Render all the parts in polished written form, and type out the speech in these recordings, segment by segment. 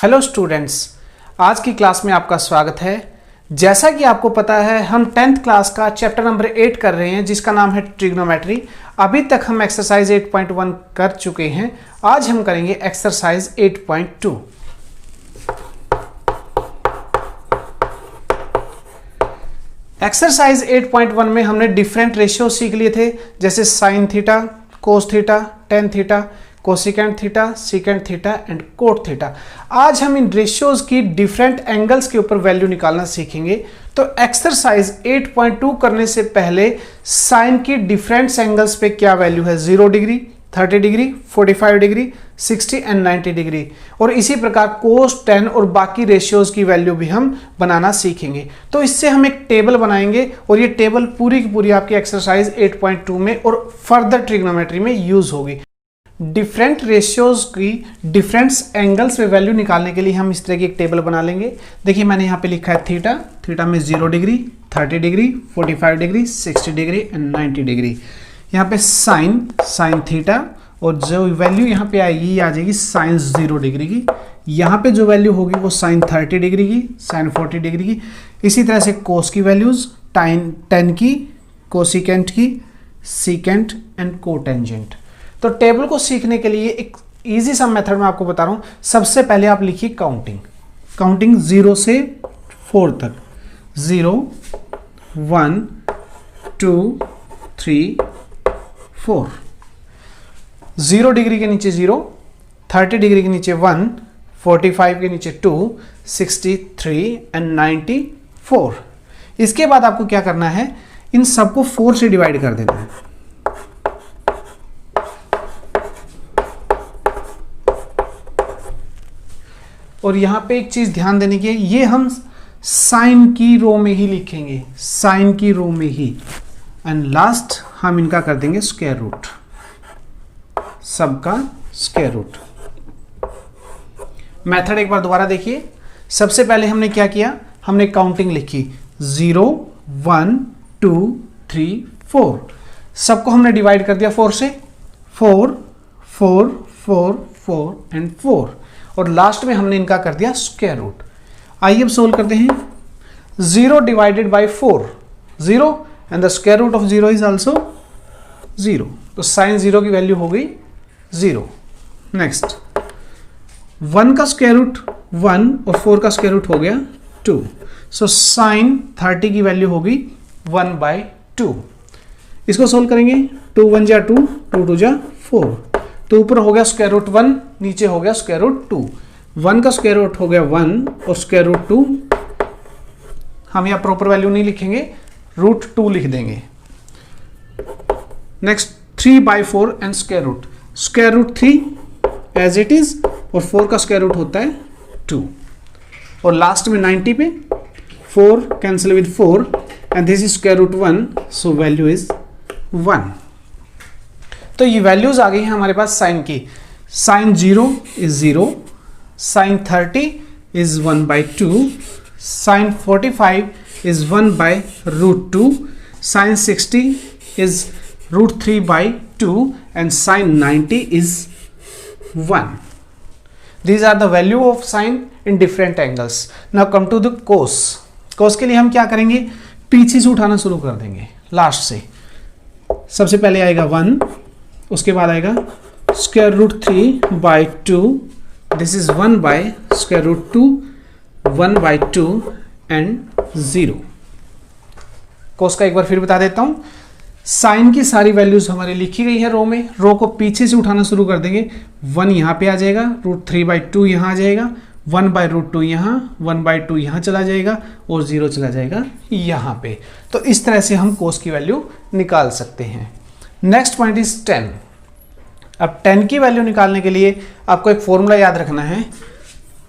Hello students, आज की class में आपका स्वागत है। जैसा कि आपको पता है हम 10th क्लास का चैप्टर नंबर 8 कर रहे हैं जिसका नाम है ट्रिग्नोमेट्री। अभी तक हम एक्सरसाइज 8.1 कर चुके हैं। आज हम करेंगे एक्सरसाइज 8.2। एक्सरसाइज 8.1 में हमने डिफरेंट रेशियो सीख लिए थे, जैसे sine theta, cos theta, tan theta, cosecant theta, secant theta and cot theta. आज हम इन रेशियोज की डिफरेंट एंगल्स के ऊपर वैल्यू निकालना सीखेंगे। तो एक्सरसाइज 8.2 करने से पहले साइन की डिफरेंट एंगल्स पे क्या वैल्यू है, 0 degree, 30 degree, 45 degree, 60 and 90 degree, और इसी प्रकार कोस, टेन और बाकी रेशियोज की वैल्यू भी हम बनाना सीखेंगे। तो इससे हम एक टेबल बनाएंगे और ये टेबल पूरी की पूरी आपकी एक्सरसाइज 8.2 में और फर्दर ट्रिग्नोमेट्री में यूज होगी। डिफरेंट रेशियोज की डिफरेंट एंगल्स पे वैल्यू निकालने के लिए हम इस तरह की एक टेबल बना लेंगे। देखिए मैंने यहाँ पे लिखा है थीटा, थीटा में 0 degree, 30 degree, 45 degree, 60 degree and 90 degree. यहाँ पे साइन, साइन थीटा, और जो वैल्यू यहाँ पे आएगी ये आ जाएगी साइन 0 डिग्री की। यहाँ पे जो वैल्यू होगी वो साइन 30 डिग्री की, साइन 40 डिग्री की। इसी तरह से कोस की वैल्यूज, टेन की, कोसिकेंट की, सीकेंट एंड कोटेंजेंट। तो टेबल को सीखने के लिए एक इजी सा मेथड मैं आपको बता रहा हूं। सबसे पहले आप लिखिए काउंटिंग 0 से 4 तक। 0, 1, 2, 3, 4। 0 डिग्री के नीचे 0, 30 डिग्री के नीचे 1, 45 के नीचे 2, 63 एंड 94। इसके बाद आपको क्या करना है, इन सबको 4 से डिवाइड कर देना है। और यहां पे एक चीज ध्यान देने की है, ये हम साइन की रो में ही लिखेंगे, साइन की रो में ही। एंड लास्ट हम इनका कर देंगे स्क्वायर रूट, सबका स्क्वायर रूट। मेथड एक बार दोबारा देखिए। सबसे पहले हमने क्या किया, हमने काउंटिंग लिखी 0, 1, 2, 3, 4। सबको हमने डिवाइड कर दिया 4 से। 4, 4, 4, 4 एंड 4, और लास्ट में हमने इनका कर दिया स्क्वायर रूट। आइए अब सोल्व करते हैं। 0 divided by 4, 0, and the square root of 0 is also 0। तो साइन 0 की वैल्यू हो गई 0। नेक्स्ट 1 का स्क्वायर रूट 1 और 4 का स्क्वायर रूट हो गया 2। सो साइन 30 की वैल्यू होगी 1/2। इसको सोल्व करेंगे। 2 1 जा 2, 2 2 जा 4। तो ऊपर हो गया स्क्वायर रूट 1, नीचे हो गया स्क्वायर रूट 2। 1 का स्क्वायर रूट हो गया 1 और स्क्वायर रूट 2, हम यहाँ प्रॉपर वैल्यू नहीं लिखेंगे, रूट 2 लिख देंगे। Next 3/4 and square root 3 as it is, और 4 का स्क्वायर रूट होता है 2। और लास्ट में 90 पे 4 cancel with 4 and this is square root 1, so value is 1। तो ये वैल्यूज आ गई हैं हमारे पास साइन की। Sine 0 is 0, sine 30 is 1/2, sine 45 is 1/√2, sine 60 is √3/2 and sine 90 is 1। These are the value of sine in different angles. Now come to the cos. Cos के लिए हम क्या करेंगे, पीछे से उठाना शुरू कर देंगे, लास्ट से। सबसे पहले आएगा 1, उसके बाद आएगा square root 3/2, this is 1/√2, 1/2 and 0। Cos का एक बार फिर बता देता हूं। साइन की सारी वैल्यूज हमारी लिखी गई है रो में। रो को पीछे से उठाना शुरू कर देंगे। 1 यहां पे आ जाएगा, √3/2 यहां आ जाएगा, 1/√2 यहां, 1/2 यहां चला जाएगा और 0 चला जाएगा यहां पे। तो इस तरह से हम कोस की वैल्यू निकाल सकते हैं। Next point is 10। अब 10 की वैल्यू निकालने के लिए आपको एक फॉर्मूला याद रखना है।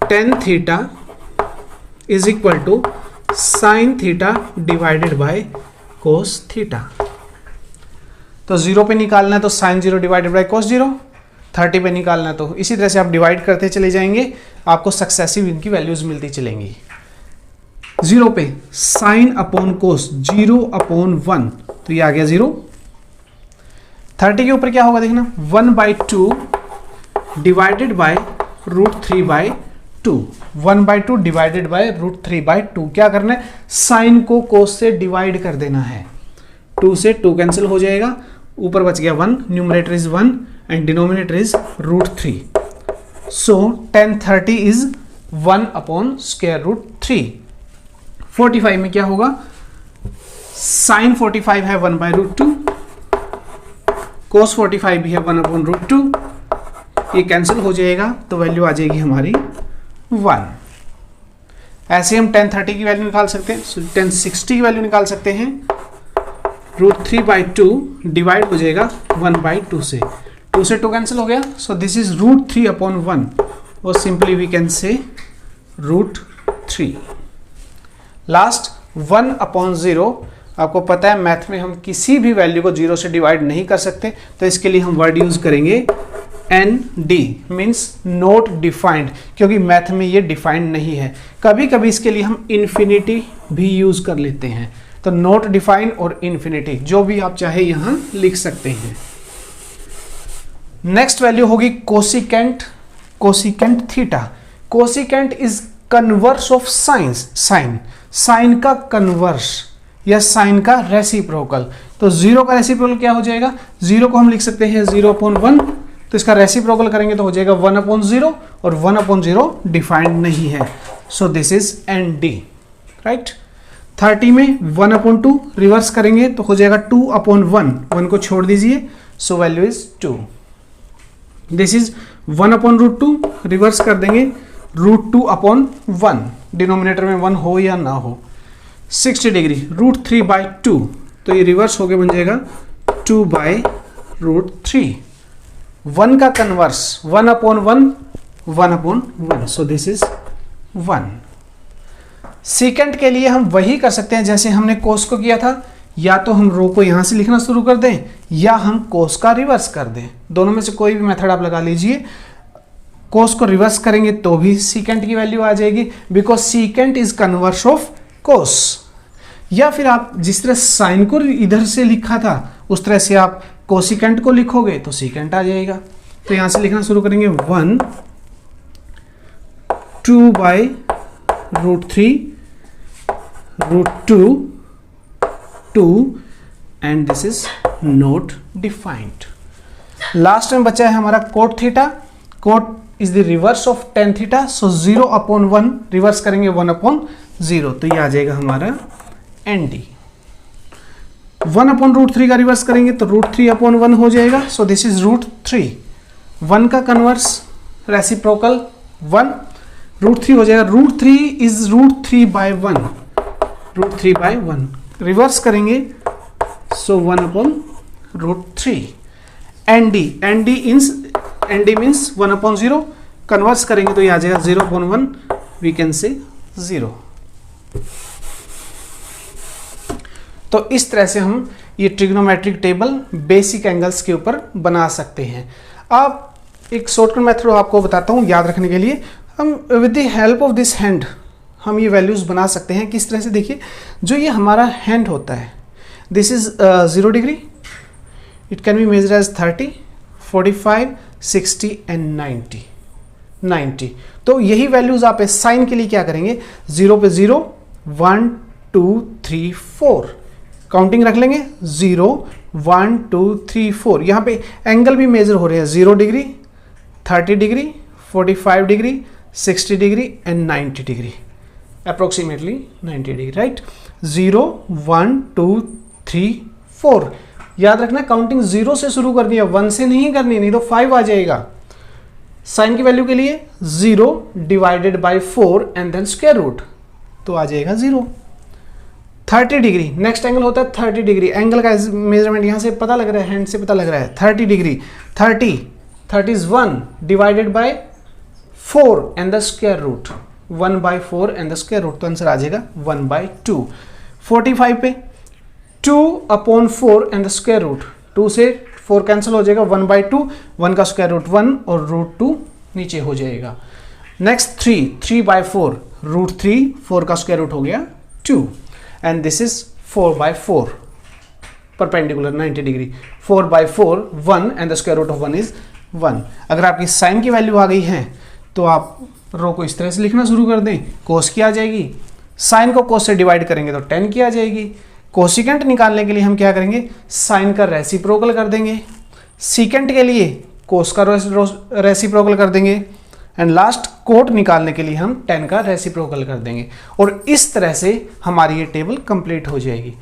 tan theta is equal to sine theta divided by cos theta. तो 0 पे निकालना है तो साइन 0 डिवाइडेड बाय कोस 0, 30 पे निकालना है तो इसी तरह से आप डिवाइड करते चले जाएंगे, आपको सक्सेसिव इनकी वैल्यूज मिलती चलेंगी। 0 पे साइन अपॉन कोस 0/1, तो ये आ गया 0। 30 के ऊपर क्या होगा देखना, 1/2 डिवाइडेड बाय √3/2 2, 1/2 डिवाइडेड बाय √3/2। क्या करना है, साइन को कोस से डिवाइड कर देना है। 2 से 2 कैंसिल हो जाएगा, ऊपर बच गया 1, numerator is 1 and denominator is √3। So tan 30 is 1/√3। 45 में क्या होगा, साइन 45 है 1/√2, कोस 45 भी है 1/√2, ये कैंसिल हो जाएगा तो वैल्यू आ जाएगी हमारी 1। ऐसे हम tan 30 की वैल्यू निकाल सकते हैं, tan 60 की वैल्यू निकाल सकते हैं। √3/2 डिवाइड हो जाएगा 1/2 से, 2 से 2 कैंसिल हो गया, सो दिस इज √3/1 और simply we can say √3। Last 1/0। आपको पता है मैथ में हम किसी भी वैल्यू को 0 से डिवाइड नहीं कर सकते, तो इसके लिए हम वर्ड यूज करेंगे ND, मीन्स नॉट डिफाइंड, क्योंकि मैथ में ये डिफाइंड नहीं है। कभी कभी इसके लिए हम इन्फिनिटी भी यूज कर लेते हैं, तो नॉट डिफाइंड और इन्फिनिटी जो भी आप चाहे यहां लिख सकते हैं। नेक्स्ट वैल्यू होगी cosecant, cosecant theta. Cosecant is converse of sine, sine का कन्वर्स या साइन का रेसिप्रोकल। तो 0 का रेसिप्रोकल क्या हो जाएगा, 0 को हम लिख सकते हैं 0/1, तो इसका रेसिप्रोकल करेंगे तो हो जाएगा 1/0 और 1/0 डिफाइंड नहीं है, so this is ND, right. 30 में 1/2 रिवर्स करेंगे तो हो जाएगा 2/1, 1 को छोड़ दीजिए, सो value is 2। This is 1/√2, reverse कर देंगे √2/1, डिनोमिनेटर में 1 हो या ना हो। 60 डिग्री √3/2, तो ये रिवर्स होके बन जाएगा 2/√3। 1 का converse 1/1, 1/1, so this is 1। Second के लिए हम वही कर सकते हैं जैसे हमने कोस को किया था, या तो हम रो को यहां से लिखना शुरू कर दें या हम कोस का रिवर्स कर दें, दोनों में से कोई भी मेथड आप लगा लीजिए। कोस को रिवर्स करेंगे तो भी सीकेंट की वैल्यू आ जाएगी, because secant is converse of cos. या फिर आप जिस तरह साइन को इधर से लिखा था उस तरह से आप कोसिकेंट को लिखोगे तो सीकेंट आ जाएगा। तो यहां से लिखना शुरू करेंगे 1 2/√3 √2 2 and this is not defined. Last में बचा है हमारा cot theta. Cot is the reverse of tan theta, so 0/1 reverse करेंगे 1/0, तो ये आ जाएगा हमारा ND। 1/√3 का रिवर्स करेंगे तो √3/1 हो जाएगा, सो दिस इज √3। 1 का कन्वर्स रेसिप्रोकल 1, √3 हो जाएगा, √3 इज √3/1, √3/1 रिवर्स करेंगे, सो 1/√3। ND मीन्स 1/0, कन्वर्स करेंगे तो ये आ जाएगा 0/1, वी कैन से 0। तो इस तरह से हम ये ट्रिग्नोमेट्रिक टेबल बेसिक एंगल्स के ऊपर बना सकते हैं। अब एक शॉर्टकट मेथड आपको बताता हूँ याद रखने के लिए। हम with the help of this hand हम ये वैल्यूज बना सकते हैं। किस तरह से, देखिए जो ये हमारा हैंड होता है, this is 0 degree, it can be measure as 30, 45, 60 and 90। तो यही वैल्यूज आप साइन के लिए क्या करेंगे, 0 पे 0, 1 2 3 4 काउंटिंग रख लेंगे, 0 1 2 3 4। यहाँ पे एंगल भी मेजर हो रहे हैं, 0 degree, 30 degree, 45 degree, 60 degree and 90 degree, approximately 90 degree, right. 0 1 2 3 4। याद रखना काउंटिंग 0 से शुरू करनी है, 1 से नहीं करनी, नहीं तो 5 आ जाएगा। साइन की वैल्यू के लिए 0 divided by 4 and then square root, तो आ जाएगा 0। 30 डिग्री, नेक्स्ट एंगल होता है 30 डिग्री। एंगल का मेजरमेंट यहां से पता लग रहा है, हैंड से पता लग रहा है। 30 degree, 30 is 1 divided by 4 and the square root, 1/4 and the square root, तो आंसर आ जाएगा 1/2। 45 पे 2/4 एंड द स्क्वायर रूट, 2 से 4 कैंसिल हो जाएगा, 1/2, 1 का स्क्वायर रूट 1 और √2 नीचे हो जाएगा। नेक्स्ट 3/4, √3, 4 का स्क्वायर रूट हो गया 2 and this is 4/4 perpendicular 90 degree, 4/4 1 and the square root of 1 is 1। अगर आपकी साइन की वैल्यू आ गई है तो आप रो को इस तरह से लिखना शुरू कर दें, कोस की आ जाएगी, साइन को कोस से डिवाइड करेंगे तो टेन की आ जाएगी। कोसिकेंट निकालने के लिए हम क्या करेंगे, साइन का रेसिप्रोकल कर देंगे, सीकेंट के लिए कोस का रेसिप्रोकल कर देंगे, एंड लास्ट कोट निकालने के लिए हम टेन का रेसिप्रोकल कर देंगे। और इस तरह से हमारी ये टेबल कंप्लीट हो जाएगी।